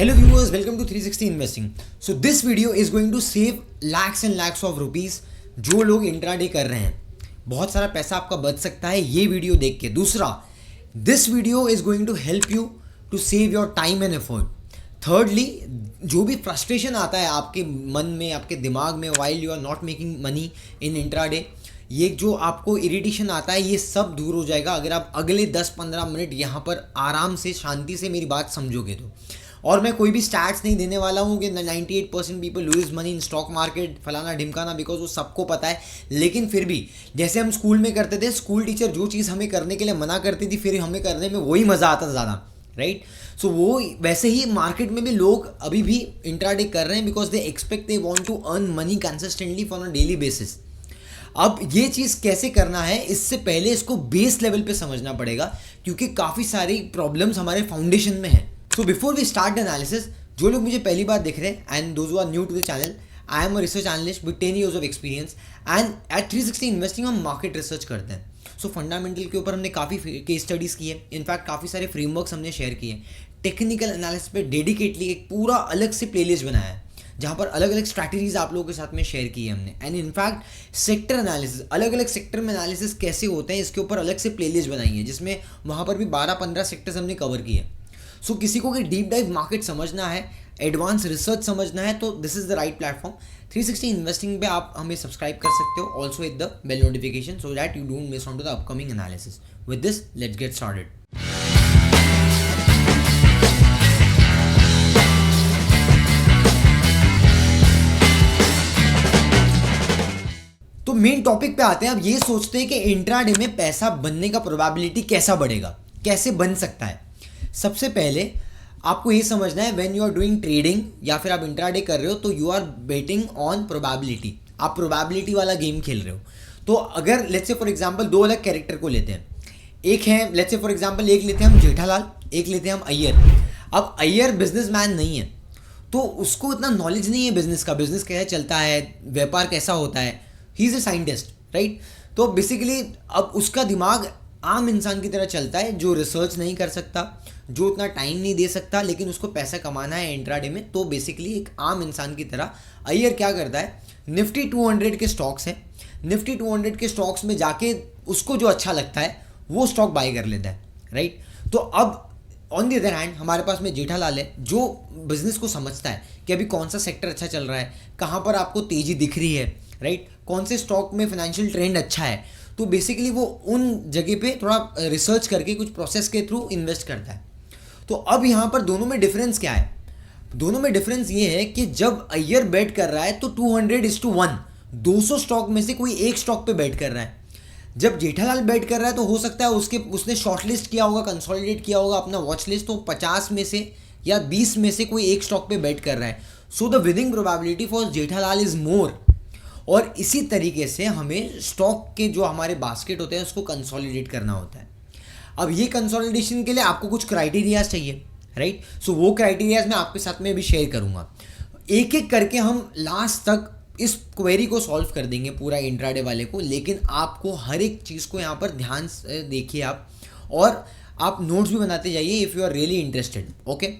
Hello viewers, welcome to 360 Investing. So this video is going to save lakhs and lakhs of rupees जो लोग intraday कर रहे हैं. बहुत सारा पैसा आपका बच सकता है ये वीडियो देख के. दूसरा, this video is going to help you to save your time and effort. Thirdly, जो भी फ्रस्ट्रेशन आता है आपके मन में, आपके दिमाग में while you are not making money in intraday, ये जो आपको इरिटेशन आता है ये सब दूर हो जाएगा अगर आप अगले 10-15 मिनट यहाँ पर आराम से शांति से मेरी बात समझोगे तो. और मैं कोई भी स्टैट्स नहीं देने वाला हूँ कि 98% people lose money in stock market फलाना ढिमकाना, बिकॉज वो सबको पता है. लेकिन फिर भी जैसे हम स्कूल में करते थे, स्कूल टीचर जो चीज़ हमें करने के लिए मना करती थी फिर हमें करने में वही मज़ा आता था ज़्यादा, राइट. सो वो वैसे ही मार्केट में भी लोग अभी भी इंट्राडे कर रहे हैं because they expect they want to earn money consistently for a daily basis. अब ये चीज़ कैसे करना है, इससे पहले इसको बेस लेवल पे समझना पड़ेगा क्योंकि काफ़ी सारी प्रॉब्लम्स हमारे फाउंडेशन में है. So before we start the analysis, जो लोग मुझे पहली बार देख रहे हैं and those who are new to the channel, I am a research analyst with 10 years of experience and at 360 investing हम मार्केट रिसर्च करते हैं. सो फंडामेंटल के ऊपर हमने काफ़ी केस स्टडीज़ की है, इनफैक्ट काफ़ी सारे फ्रेमवर्क्स हमने शेयर किए. टेक्निकल एनालिसिस पे डेडिकेटली एक पूरा अलग से प्लेलिस्ट बनाया है जहाँ पर अलग अलग स्ट्रैटेजीज आप लोगों के साथ में शेयर की है हमने. एंड इनफैक्ट सेक्टर एनालिसिस, अलग अलग सेक्टर में एनालिसिस कैसे होते हैं इसके ऊपर अलग से प्लेलिस्ट बनाई है जिसमें वहाँ पर भी 12-15 सेक्टर्स हमने कवर किए. सो किसी को कि डीप डाइव मार्केट समझना है, एडवांस रिसर्च समझना है, तो this is the right platform. 360 investing पे आप हमें सब्सक्राइब कर सकते हो, also with the bell notification so that you don't miss on to the upcoming analysis. With this let's get started. तो मेन टॉपिक पे आते हैं. अब ये सोचते हैं कि इंट्राडे में पैसा बनने का प्रोबेबिलिटी कैसा बढ़ेगा, कैसे बन सकता है. सबसे पहले आपको ये समझना है when you are doing trading या फिर आप इंट्राडे कर रहे हो तो you are betting on probability. आप प्रोबेबिलिटी वाला गेम खेल रहे हो. तो अगर लेट्स से फॉर एग्जांपल दो अलग कैरेक्टर को लेते हैं, एक है लेट्स से फॉर एग्जांपल एक लेते हैं हम जेठालाल, एक लेते हैं हम अय्यर. अब अय्यर बिजनेसमैन नहीं है तो उसको इतना नॉलेज नहीं है बिजनेस का, बिजनेस कैसे चलता है, व्यापार कैसा होता है. He is a scientist, right. तो बेसिकली अब उसका दिमाग आम इंसान की तरह चलता है जो रिसर्च नहीं कर सकता, जो उतना टाइम नहीं दे सकता, लेकिन उसको पैसा कमाना है इंट्राडे में. तो बेसिकली एक आम इंसान की तरह अय्यर क्या करता है, निफ्टी 200 के स्टॉक्स हैं, निफ्टी 200 के स्टॉक्स में जाके उसको जो अच्छा लगता है वो स्टॉक बाय कर लेता है, राइट. तो अब ऑन द अदर हैंड हमारे पास में जेठालाल है जो बिजनेस को समझता है कि अभी कौन सा सेक्टर अच्छा चल रहा है, कहाँ पर आपको तेजी दिख रही है, राइट, कौन से स्टॉक में फाइनेंशियल ट्रेंड अच्छा है. तो बेसिकली वो उन जगह पे थोड़ा रिसर्च करके कुछ प्रोसेस के थ्रू इन्वेस्ट करता है. तो अब यहाँ पर दोनों में डिफरेंस क्या है, दोनों में डिफरेंस ये है कि जब अय्यर बेट कर रहा है तो 200:1, 200 स्टॉक में से कोई एक स्टॉक पे बेट कर रहा है. जब जेठालाल बेट कर रहा है तो हो सकता है उसने शॉर्ट लिस्ट किया होगा, कंसोलिडेट किया होगा अपना वॉच लिस्ट, तो 50 में से या 20 में से कोई एक स्टॉक पे बेट कर रहा है. So the winning probability for Jethalal is more. और इसी तरीके से हमें स्टॉक के जो हमारे बास्केट होते हैं उसको कंसोलिडेट करना होता है. अब ये कंसोलिडेशन के लिए आपको कुछ क्राइटेरियाज चाहिए, राइट. सो वो क्राइटेरियाज मैं आपके साथ में भी शेयर करूंगा. एक एक करके हम लास्ट तक इस क्वेरी को सॉल्व कर देंगे पूरा इंट्राडे वाले को. लेकिन आपको हर एक चीज़ को यहाँ पर ध्यान से देखिए आप, और आप नोट्स भी बनाते जाइए if you are really interested. Okay.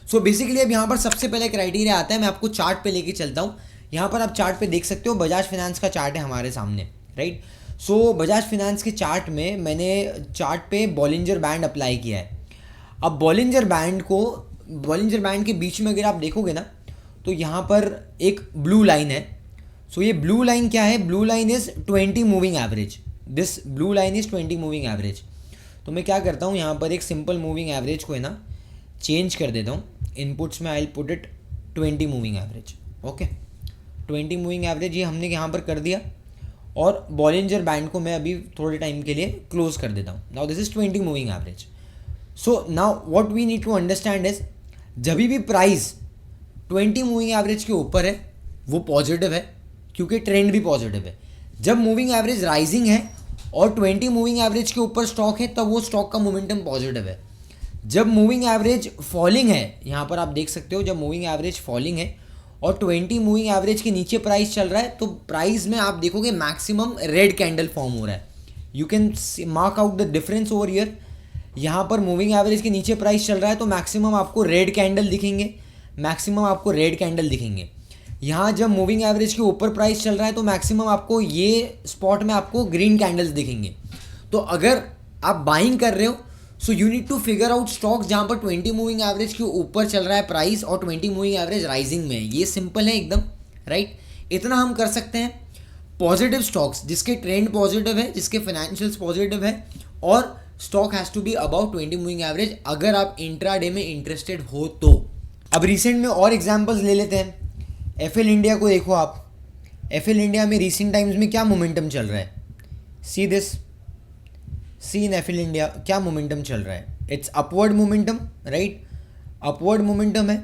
So basically अब यहाँ पर सबसे पहले क्राइटेरिया आता है, मैं आपको चार्ट पे लेके चलता हूँ. यहाँ पर आप चार्ट पे देख सकते हो, बजाज फाइनेंस का चार्ट है हमारे सामने, राइट. सो बजाज फाइनेंस के चार्ट में मैंने चार्ट पे बॉलिंजर बैंड अप्लाई किया है. अब बॉलिंजर बैंड के बीच में अगर आप देखोगे ना तो यहाँ पर एक ब्लू लाइन है. सो ये ब्लू लाइन क्या है, blue line is 20 moving average. This blue line is 20 moving average. तो मैं क्या करता हूँ, यहाँ पर एक सिंपल मूविंग एवरेज को है ना चेंज कर देता हूँ. इनपुट्स में I put it 20 moving average. Okay, 20 moving average ये हमने यहाँ पर कर दिया. और बॉलिंजर बैंड को मैं अभी थोड़े टाइम के लिए क्लोज कर देता हूँ. Now this is 20 moving average. So now what we need to understand is, जब भी प्राइस 20 मूविंग एवरेज के ऊपर है वो पॉजिटिव है क्योंकि ट्रेंड भी पॉजिटिव है. जब मूविंग एवरेज राइजिंग है और 20 मूविंग एवरेज के ऊपर स्टॉक है तब वो स्टॉक का मोमेंटम पॉजिटिव है. जब मूविंग एवरेज फॉलिंग है, यहाँ पर आप देख सकते हो, जब मूविंग एवरेज फॉलिंग है और 20 मूविंग एवरेज के नीचे प्राइस चल रहा है तो प्राइस में आप देखोगे मैक्सिमम रेड कैंडल फॉर्म हो रहा है. You can mark out the difference over year. यहाँ पर मूविंग एवरेज के नीचे प्राइस चल रहा है तो मैक्सिमम आपको रेड कैंडल दिखेंगे, मैक्सिमम आपको रेड कैंडल दिखेंगे। यहाँ जब मूविंग एवरेज के ऊपर प्राइस चल रहा है तो मैक्सिमम आपको ये स्पॉट में आपको ग्रीन कैंडल्स दिखेंगे। तो अगर आप बाइंग कर रहे हो so you need to figure out stocks जहाँ पर 20 मूविंग एवरेज के ऊपर चल रहा है प्राइस और 20 मूविंग एवरेज राइजिंग में है। ये सिंपल है एकदम, राइट। इतना हम कर सकते हैं। पॉजिटिव स्टॉक्स जिसके ट्रेंड पॉजिटिव है, जिसके फाइनेंशियल्स पॉजिटिव है और stock has to be about 20 moving average अगर आप इंट्राडे में इंटरेस्टेड हो तो। अब रिसेंट में और एग्जांपल्स ले लेते हैं। एफएल इंडिया को देखो आप। एफएल इंडिया में रिसेंट टाइम्स में क्या मोमेंटम चल रहा है? See this, see in FL India क्या मोमेंटम चल रहा है? It's upward momentum, right. Upward momentum है।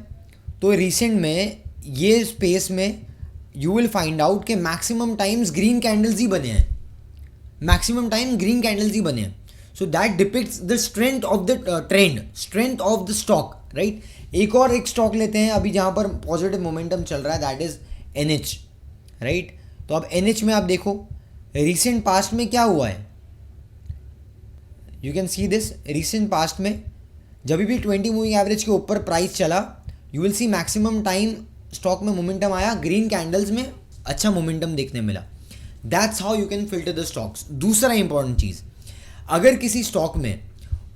तो रिसेंट में ये स्पेस में यू विल फाइंड आउट कि मैक्सिमम टाइम्स ग्रीन कैंडल्स ही बने हैं, मैक्सिमम टाइम ग्रीन कैंडल्स ही बने हैं। So that depicts the strength of the trend, strength of the stock, right. एक स्टॉक लेते हैं अभी जहाँ पर पॉजिटिव मोमेंटम चल रहा है, दैट इज एनएच, राइट। तो अब एनएच में आप देखो रिसेंट पास्ट में क्या हुआ है। You can see this, recent past में जब भी 20 मूविंग एवरेज के ऊपर प्राइस चला you will C maximum time stock में मोमेंटम आया, ग्रीन कैंडल्स में अच्छा मोमेंटम देखने मिला। That's how you can filter the stocks. दूसरा इंपॉर्टेंट चीज़, अगर किसी स्टॉक में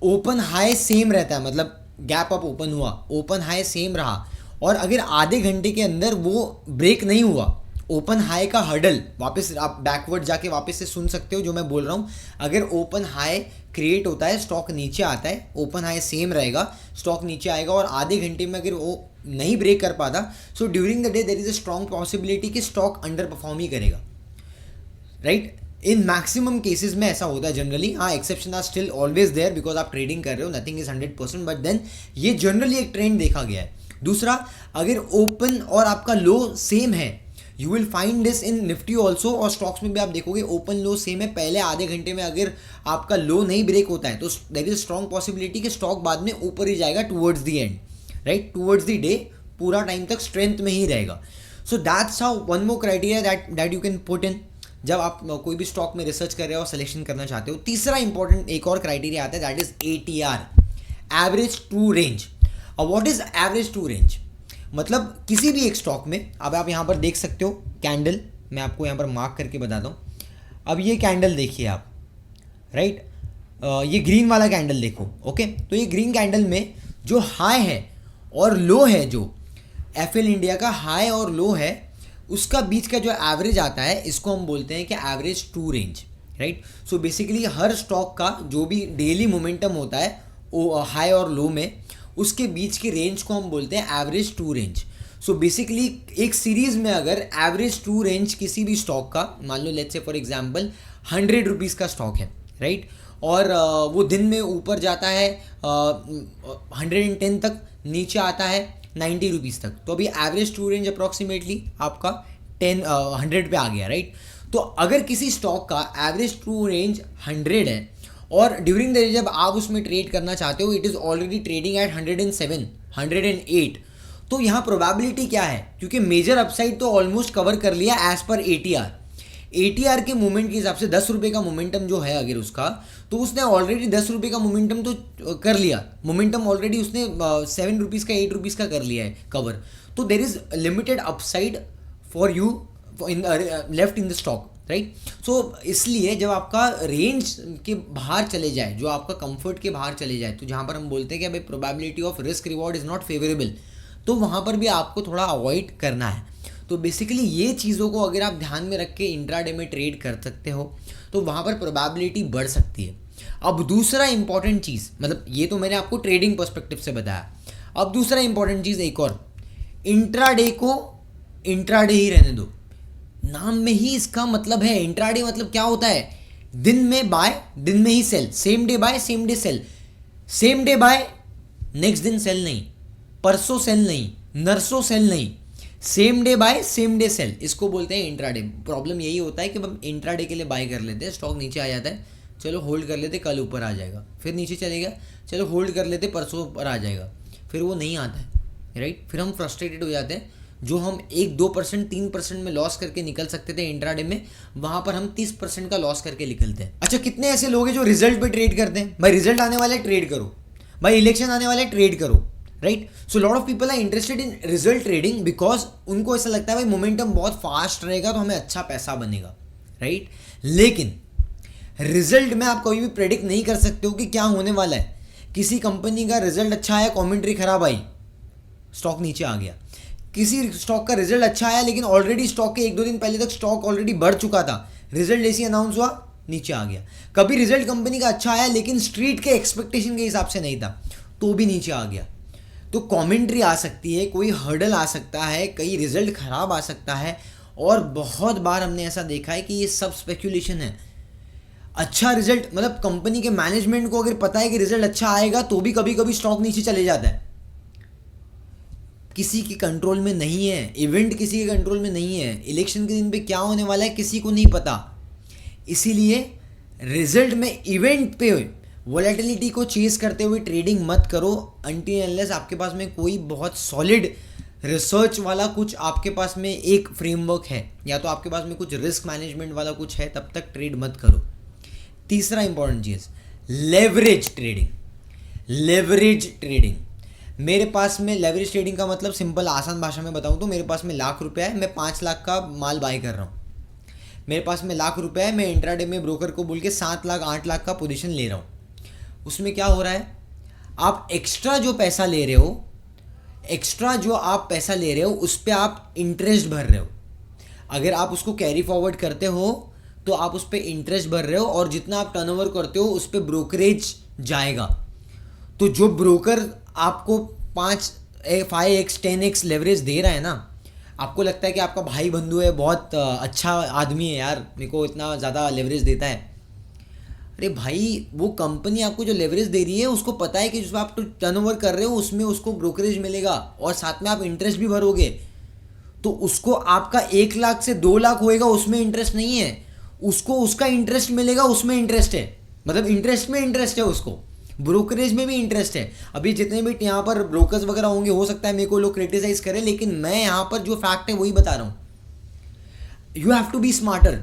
ओपन हाई सेम रहता है, मतलब गैप अप ओपन हुआ, ओपन हाई सेम रहा और अगर आधे घंटे के अंदर वो ब्रेक नहीं हुआ, ओपन हाई का हर्डल, वापस आप बैकवर्ड जाके वापस से सुन सकते हो जो मैं बोल रहा हूँ। अगर ओपन हाई क्रिएट होता है, स्टॉक नीचे आता है, ओपन हाई सेम रहेगा, स्टॉक नीचे आएगा और आधे घंटे में अगर वो नहीं ब्रेक कर पाता so during the day there is a strong possibility कि स्टॉक अंडर परफॉर्म ही करेगा, राइट। इन मैक्सिमम केसेस में ऐसा होता है जनरली। हाँ, exception are still always there because आप ट्रेडिंग कर रहे हो, नथिंग इज 100%, बट देन ये जनरली एक ट्रेंड देखा गया है। दूसरा, अगर ओपन और आपका लो सेम है, you will find this in Nifty also, और स्टॉक्स में भी आप देखोगे ओपन लो सेम है, पहले आधे घंटे में अगर आपका लो नहीं ब्रेक होता है तो देयर इज स्ट्रॉन्ग पॉसिबिलिटी कि स्टॉक बाद में ऊपर ही जाएगा towards the end, right, towards the day, पूरा टाइम तक स्ट्रेंथ में ही रहेगा। सो that's how one more criteria that you can put in जब आप कोई भी स्टॉक में रिसर्च कर रहे हो और सिलेक्शन करना चाहते हो। तीसरा इंपॉर्टेंट एक और क्राइटेरिया आता है, that is ATR, average true range. और what is average true range? मतलब किसी भी एक स्टॉक में, अब आप यहाँ पर देख सकते हो कैंडल, मैं आपको यहाँ पर मार्क करके बताता हूँ। अब ये कैंडल देखिए आप, राइट, ये ग्रीन वाला कैंडल देखो, ओके। तो ये ग्रीन कैंडल में जो हाई है और लो है, जो एफएल इंडिया का हाई और लो है, उसका बीच का जो एवरेज आता है इसको हम बोलते हैं कि average true range, right. So basically हर स्टॉक का जो भी डेली मोमेंटम होता है हाई और लो में, उसके बीच की रेंज को हम बोलते हैं average true range. So basically एक सीरीज में अगर एवरेज ट्रू रेंज किसी भी स्टॉक का, मान लो let's say for example 100 rupees का स्टॉक है, राइट, और वो दिन में ऊपर जाता है 110 तक, नीचे आता है 90 रुपीज़ तक, तो अभी एवरेज ट्रू रेंज अप्रॉक्सीमेटली आपका 100 पे आ गया, राइट। तो अगर किसी स्टॉक का एवरेज ट्रू रेंज 100 है और ड्यूरिंग द डे जब आप उसमें ट्रेड करना चाहते हो it is already trading at 107, 108, तो यहाँ प्रोबेबिलिटी क्या है? क्योंकि मेजर अपसाइड तो ऑलमोस्ट कवर कर लिया एज पर ATR के मूवमेंट के हिसाब से 10 रुपये का मोमेंटम जो है अगर उसका, तो उसने ऑलरेडी 10 रुपये का मोमेंटम तो कर लिया, मोमेंटम ऑलरेडी उसने 7 रुपीज़ का 8 रुपीज़ का कर लिया है कवर। तो there is limited upside for you in left in the stock, right. So इसलिए जब आपका रेंज के बाहर चले जाए, जो आपका कंफर्ट के बाहर चले जाए, तो जहाँ पर हम बोलते हैं कि भाई probability of risk reward is not favourable, तो वहाँ पर भी आपको थोड़ा अवॉइड करना है। तो बेसिकली ये चीज़ों को अगर आप ध्यान में रख के इंट्राडे में ट्रेड कर सकते हो तो वहाँ पर प्रोबेबिलिटी बढ़ सकती है। अब दूसरा इंपॉर्टेंट चीज़, मतलब ये तो मैंने आपको ट्रेडिंग पर्सपेक्टिव से बताया, अब दूसरा इंपॉर्टेंट चीज़ एक और, इंट्राडे को इंट्राडे ही रहने दो। नाम में ही इसका मतलब है, इंट्राडे मतलब क्या होता है? दिन में बाय, दिन में ही sell, same day buy same day sell, same day buy next दिन सेल नहीं, परसों सेल नहीं, नरसों सेल नहीं, same day buy same day sell, इसको बोलते हैं इंट्राडे। प्रॉब्लम यही होता है कि हम इंट्राडे के लिए बाय कर लेते हैं, स्टॉक नीचे आ जाता है, चलो होल्ड कर लेते, कल ऊपर आ जाएगा, फिर नीचे चलेगा, चलो होल्ड कर लेते, परसों ऊपर आ जाएगा, फिर वो नहीं आता है, राइट। फिर हम फ्रस्ट्रेटेड हो जाते हैं। जो हम 1-2%, 3% में लॉस करके निकल सकते थे इंट्राडे में, वहाँ पर हम 30% का लॉस करके निकलते हैं। अच्छा, कितने ऐसे लोग हैं जो रिजल्ट पे ट्रेड करते हैं? भाई रिजल्ट आने वाले ट्रेड करो, भाई इलेक्शन आने वाले ट्रेड करो, right. So lot of people are interested in result trading because उनको ऐसा लगता है भाई मोमेंटम बहुत फास्ट रहेगा तो हमें अच्छा पैसा बनेगा, राइट। लेकिन रिजल्ट में आप कभी भी प्रेडिक्ट नहीं कर सकते हो कि क्या होने वाला है। किसी कंपनी का रिजल्ट अच्छा आया, कमेंट्री खराब आई, स्टॉक नीचे आ गया। किसी स्टॉक का रिजल्ट अच्छा आया लेकिन ऑलरेडी स्टॉक के 1-2 दिन पहले तक स्टॉक ऑलरेडी बढ़ चुका था, रिजल्ट जैसे अनाउंस हुआ नीचे आ गया। कभी रिजल्ट कंपनी का अच्छा आया लेकिन स्ट्रीट के एक्सपेक्टेशन के हिसाब से नहीं था तो भी नीचे आ गया। तो कमेंट्री आ सकती है, कोई हर्डल आ सकता है, कई रिजल्ट खराब आ सकता है, और बहुत बार हमने ऐसा देखा है कि ये सब स्पेक्यूलेशन है। अच्छा रिजल्ट मतलब कंपनी के मैनेजमेंट को अगर पता है कि रिजल्ट अच्छा आएगा तो भी कभी कभी स्टॉक नीचे चले जाता है। किसी के कंट्रोल में नहीं है, इवेंट किसी के कंट्रोल में नहीं है, इलेक्शन के दिन पे क्या होने वाला है किसी को नहीं पता। इसीलिए रिजल्ट में इवेंट पे वोलेटिलिटी को चेस करते हुए ट्रेडिंग मत करो अनटिल अनलेस आपके पास में कोई बहुत सॉलिड रिसर्च वाला कुछ आपके पास में एक फ्रेमवर्क है, या तो आपके पास में कुछ रिस्क मैनेजमेंट वाला कुछ है, तब तक ट्रेड मत करो। तीसरा इंपॉर्टेंट चीज़, लेवरेज ट्रेडिंग। लेवरेज ट्रेडिंग, मेरे पास में लेवरेज ट्रेडिंग का मतलब सिंपल आसान भाषा में बताऊं तो मेरे पास में ₹1,00,000 है, मैं 5 लाख का माल बाय कर रहा हूं। मेरे पास में ₹1,00,000 है, मैं इंट्राडे में ब्रोकर को बोल के 7 लाख 8 लाख का पोजीशन ले रहा हूं। उसमें क्या हो रहा है, आप एक्स्ट्रा जो पैसा ले रहे हो, एक्स्ट्रा जो आप पैसा ले रहे हो उस पर आप इंटरेस्ट भर रहे हो। अगर आप उसको कैरी फॉरवर्ड करते हो तो आप उस पर इंटरेस्ट भर रहे हो, और जितना आप टर्नओवर करते हो उस पर ब्रोकरेज जाएगा। तो जो ब्रोकर आपको 5x 10x लेवरेज दे रहा है ना, आपको लगता है कि आपका भाई बंधु है, बहुत अच्छा आदमी है यार, मेरे को इतना ज़्यादा लेवरेज देता है। अरे भाई, वो कंपनी आपको जो लेवरेज दे रही है उसको पता है कि जो आप टर्नओवर कर रहे हो उसमें उसको ब्रोकरेज मिलेगा और साथ में आप इंटरेस्ट भी भरोगे। तो उसको आपका 1 लाख से 2 लाख होएगा उसमें इंटरेस्ट नहीं है, उसको उसका इंटरेस्ट मिलेगा उसमें इंटरेस्ट है, मतलब इंटरेस्ट में इंटरेस्ट है, उसको ब्रोकरेज में भी इंटरेस्ट है। अभी जितने भी यहाँ पर ब्रोकर्स वगैरह होंगे, हो सकता है मेरे को लोग क्रिटिसाइज करें, लेकिन मैं यहाँ पर जो फैक्ट है वही बता रहा हूँ। You have to be smarter.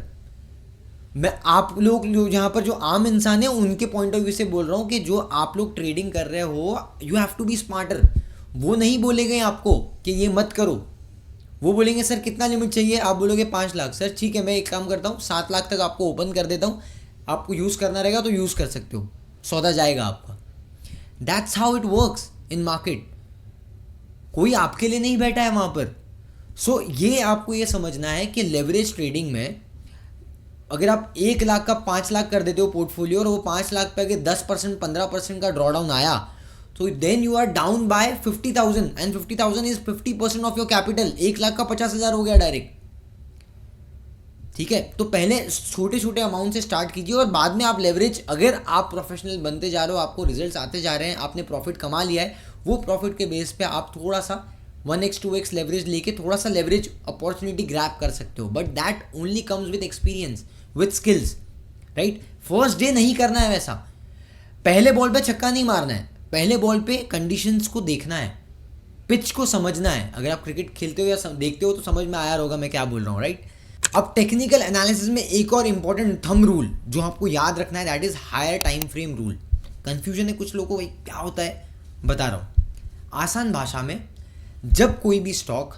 मैं आप लोग जो यहाँ पर जो आम इंसान है उनके पॉइंट ऑफ व्यू से बोल रहा हूँ कि जो आप लोग ट्रेडिंग कर रहे हो, you have to be smarter. वो नहीं बोलेंगे आपको कि ये मत करो, वो बोलेंगे सर कितना लिमिट चाहिए, आप बोलोगे 5 लाख, सर ठीक है मैं एक काम करता हूँ 7 लाख तक आपको ओपन कर देता हूँ, आपको यूज़ करना रहेगा तो यूज़ कर सकते हो, सौदा जाएगा आपका। That's how it works in market. कोई आपके लिए नहीं बैठा है वहाँ पर। सो ये आपको ये समझना है कि लेवरेज ट्रेडिंग में अगर आप 1 लाख का 5 लाख कर देते हो पोर्टफोलियो, और वो 5 लाख पे अगर 10% 15% का ड्रॉडाउन आया, तो then you are down by 50,000, and 50,000 is 50% of your capital. 1 lakh का 50,000 हो गया डायरेक्ट। ठीक है, तो पहले छोटे छोटे अमाउंट से स्टार्ट कीजिए और बाद में आप लेवरेज, अगर आप प्रोफेशनल बनते जा रहे हो, आपको रिजल्ट्स आते जा रहे हैं, आपने प्रॉफिट कमा लिया है, वो प्रॉफिट के बेस पे आप थोड़ा सा 1x 2x लेवरेज लेके थोड़ा सा लेवरेज अपॉर्चुनिटी ग्रैब कर सकते हो। But that only comes with experience, with skills, right. First day नहीं करना है वैसा, पहले बॉल पे छक्का नहीं मारना है, पहले बॉल पे कंडीशंस को देखना है, पिच को समझना है। अगर आप क्रिकेट खेलते हो या देखते हो तो समझ में आया होगा मैं क्या बोल रहा हूँ, राइट। अब टेक्निकल एनालिसिस में एक और इंपॉर्टेंट थंब रूल जो आपको याद रखना है, that is higher time frame rule. Confusion है कुछ लोगों को, भाई क्या होता है, बता रहा हूँ आसान भाषा में। जब कोई भी स्टॉक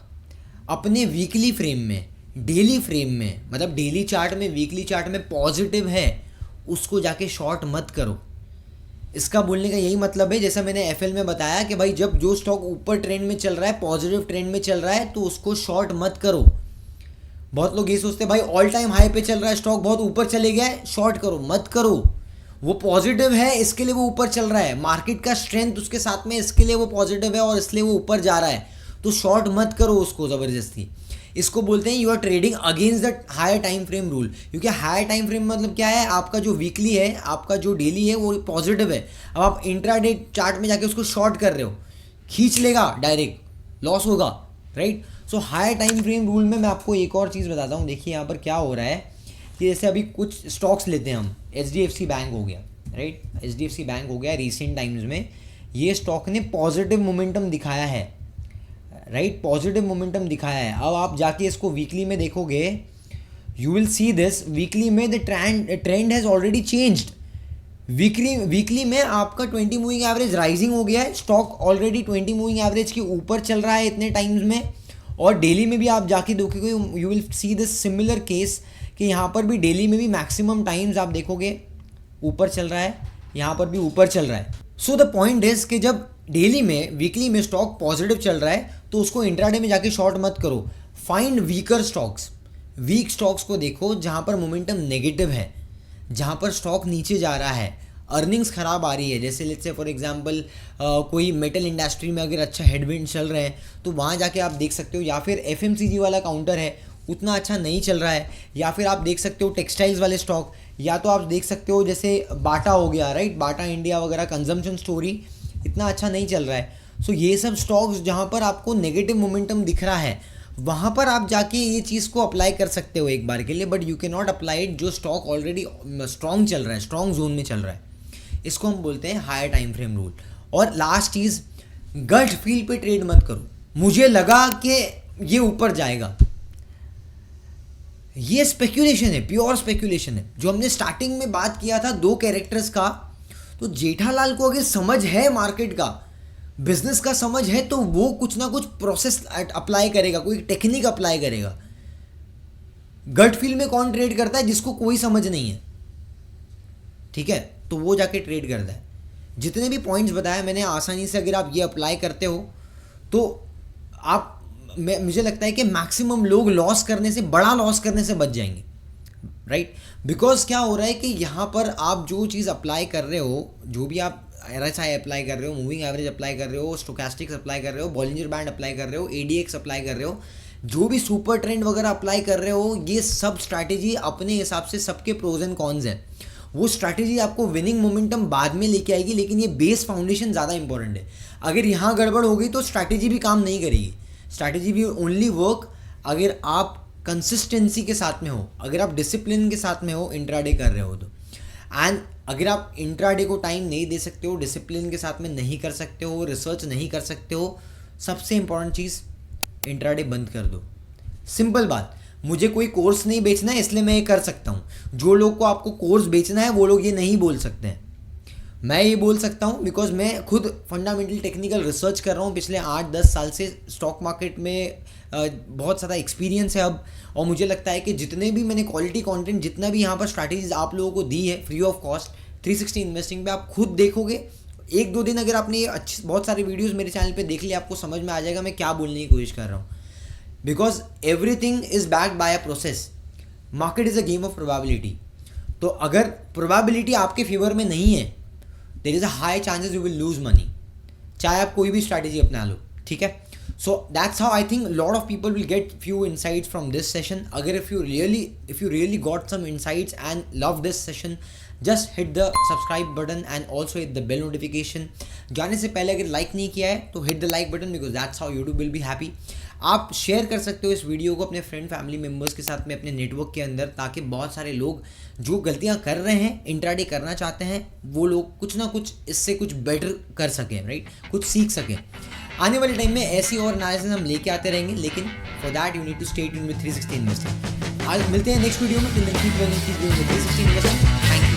अपने वीकली फ्रेम में, डेली फ्रेम में, मतलब डेली चार्ट में, वीकली चार्ट में पॉजिटिव है, उसको जाके शॉर्ट मत करो। इसका बोलने का यही मतलब है, जैसा मैंने एफएल में बताया कि भाई जब जो स्टॉक ऊपर ट्रेंड में चल रहा है, पॉजिटिव ट्रेंड में चल रहा है, तो उसको शॉर्ट मत करो। बहुत लोग ये सोचते हैं भाई ऑल टाइम हाई पे चल रहा है स्टॉक, बहुत ऊपर चले गया है, शॉर्ट करो, मत करो। वो पॉजिटिव है इसके लिए वो ऊपर चल रहा है, मार्केट का स्ट्रेंथ उसके साथ में इसके लिए वो पॉजिटिव है और इसलिए वो ऊपर जा रहा है, तो शॉर्ट मत करो उसको ज़बरदस्ती। इसको बोलते हैं you are trading against the higher time frame rule. क्योंकि हायर टाइम फ्रेम मतलब क्या है, आपका जो वीकली है, आपका जो डेली है वो पॉजिटिव है। अब आप इंट्राडे चार्ट में जाके उसको शॉर्ट कर रहे हो, खींच लेगा, डायरेक्ट लॉस होगा, right. So higher time frame rule में मैं आपको एक और चीज़ बताता हूँ। देखिए यहाँ पर क्या हो रहा है कि जैसे अभी कुछ स्टॉक्स लेते हैं हम, HDFC बैंक हो गया, राइट। HDFC बैंक हो गया, रिसेंट टाइम्स में ये स्टॉक ने पॉजिटिव मोमेंटम दिखाया है, राइट, पॉजिटिव मोमेंटम दिखाया है। अब आप जाके इसको वीकली में देखोगे, you will see this, weekly में the trend has already changed. Weekly में आपका 20 मूविंग एवरेज राइजिंग हो गया है, स्टॉक ऑलरेडी 20 मूविंग एवरेज के ऊपर चल रहा है इतने टाइम्स में। और डेली में भी आप जाके देखोगे, you will see this similar case कि यहाँ पर भी डेली में भी मैक्सिमम टाइम्स आप देखोगे ऊपर चल रहा है, यहाँ पर भी ऊपर चल रहा है। सो द पॉइंट इज कि जब डेली में वीकली में स्टॉक पॉजिटिव चल रहा है तो उसको इंट्राडे में जाके शॉर्ट मत करो, find weaker stocks. Weak stocks को देखो जहाँ पर मोमेंटम नेगेटिव है, जहाँ पर स्टॉक नीचे जा रहा है, अर्निंग्स खराब आ रही है। जैसे लेट्स से फॉर एग्जांपल कोई मेटल इंडस्ट्री में अगर अच्छा हेडविंड चल रहे हैं तो वहाँ जाके आप देख सकते हो, या फिर एफएमसीजी वाला काउंटर है उतना अच्छा नहीं चल रहा है, या फिर आप देख सकते हो टेक्सटाइल्स वाले स्टॉक, या तो आप देख सकते हो जैसे बाटा हो गया, राइट, बाटा इंडिया वगैरह कंजम्पशन स्टोरी इतना अच्छा नहीं चल रहा है। सो ये सब स्टॉक्स जहाँ पर आपको नेगेटिव मोमेंटम दिख रहा है वहाँ पर आप जाके ये चीज़ को अप्लाई कर सकते हो एक बार के लिए, but you can not apply it जो स्टॉक ऑलरेडी स्ट्रॉन्ग चल रहा है, स्ट्रॉन्ग जोन में चल रहा है। इसको हम बोलते हैं हायर टाइम फ्रेम रूल। और लास्ट चीज़, गट फील पे ट्रेड मत करो, मुझे लगा कि ये ऊपर जाएगा, ये स्पेक्यूलेशन है, प्योर स्पेक्यूलेशन है। जो हमने स्टार्टिंग में बात किया था दो कैरेक्टर्स का, तो जेठालाल को अगर समझ है मार्केट का, बिजनेस का समझ है, तो वो कुछ ना कुछ प्रोसेस अप्लाई करेगा, कोई टेक्निक अप्लाई करेगा। गट फील में कौन ट्रेड करता है? जिसको कोई समझ नहीं है, ठीक है, तो वो जाके ट्रेड करता है। जितने भी पॉइंट्स बताया मैंने, आसानी से अगर आप ये अप्लाई करते हो तो आप, मुझे लगता है कि मैक्सिमम लोग लॉस करने से, बड़ा लॉस करने से बच जाएंगे, राइट। बिकॉज क्या हो रहा है कि यहाँ पर आप जो चीज़ अप्लाई कर रहे हो, जो भी आप RSI अप्लाई कर रहे हो, मूविंग एवरेज अप्लाई कर रहे हो, स्टोकेस्टिक्स अप्लाई कर रहे हो, बॉलिंजर बैंड अप्लाई कर रहे हो, ADX अप्लाई कर रहे हो, जो भी सुपर ट्रेंड वगैरह अप्लाई कर रहे हो, ये सब स्ट्रैटेजी अपने हिसाब से सबके प्रोज एंड कॉन्स हैं। वो स्ट्रैटेजी आपको विनिंग मोमेंटम बाद में लेके आएगी, लेकिन ये बेस फाउंडेशन ज़्यादा इंपॉर्टेंट है। अगर यहाँ गड़बड़ हो गई तो स्ट्रैटेजी भी काम नहीं करेगी। स्ट्रैटेजी भी ओनली वर्क अगर आप कंसिस्टेंसी के साथ में हो, अगर आप डिसिप्लिन के साथ में हो, इंट्राडे कर रहे हो तो। एंड अगर आप इंट्राडे को टाइम नहीं दे सकते हो, डिसिप्लिन के साथ में नहीं कर सकते हो, रिसर्च नहीं कर सकते हो, सबसे इंपॉर्टेंट चीज़, इंट्राडे बंद कर दो। सिंपल बात। मुझे कोई कोर्स नहीं बेचना है इसलिए मैं ये कर सकता हूँ। जो लोग को आपको कोर्स बेचना है वो लोग ये नहीं बोल सकते हैं। मैं ये बोल सकता हूँ बिकॉज मैं खुद फंडामेंटल टेक्निकल रिसर्च कर रहा हूँ पिछले 8-10 साल से। स्टॉक मार्केट में बहुत ज़्यादा एक्सपीरियंस है अब, और मुझे लगता है कि जितने भी मैंने क्वालिटी कंटेंट, जितना भी यहाँ पर स्ट्रैटेजीज आप लोगों को दी है फ्री ऑफ कॉस्ट 360 इन्वेस्टिंग पे, आप खुद देखोगे 1-2 दिन अगर आपने ये बहुत सारे वीडियोज़ मेरे चैनल पर देख लिया, आपको समझ में आ जाएगा मैं क्या बोलने की कोशिश कर रहा हूँ। Because everything is backed by a process. Market is a game of probability. तो अगर प्रोबेबिलिटी आपके फेवर में नहीं है, there is a high chances you will lose money, चाहे आप कोई भी स्ट्रैटेजी अपना लो, ठीक है। So that's how I think lot of people will get few insights from this session. अगर if you really got some insights and love this session, just hit the subscribe button and also hit the bell notification. जाने से पहले अगर like नहीं किया है तो hit the like button, because that's how YouTube will be happy. आप share कर सकते हो इस वीडियो को अपने फ्रेंड फैमिली मेम्बर्स के साथ में, अपने नेटवर्क के अंदर, ताकि बहुत सारे लोग जो गलतियां कर रहे हैं, इंट्राडे करना चाहते हैं, वो लोग कुछ ना कुछ इससे कुछ बेटर कर सकें, राइट, कुछ सीख सकें। आने वाले टाइम में ऐसी और एनालिसिस हम लेके आते रहेंगे, लेकिन for that you need to stay tuned with 360 investing. आज मिलते हैं नेक्स्ट वीडियो में। Till then keep learning, keep doing 360 investing. Thank you.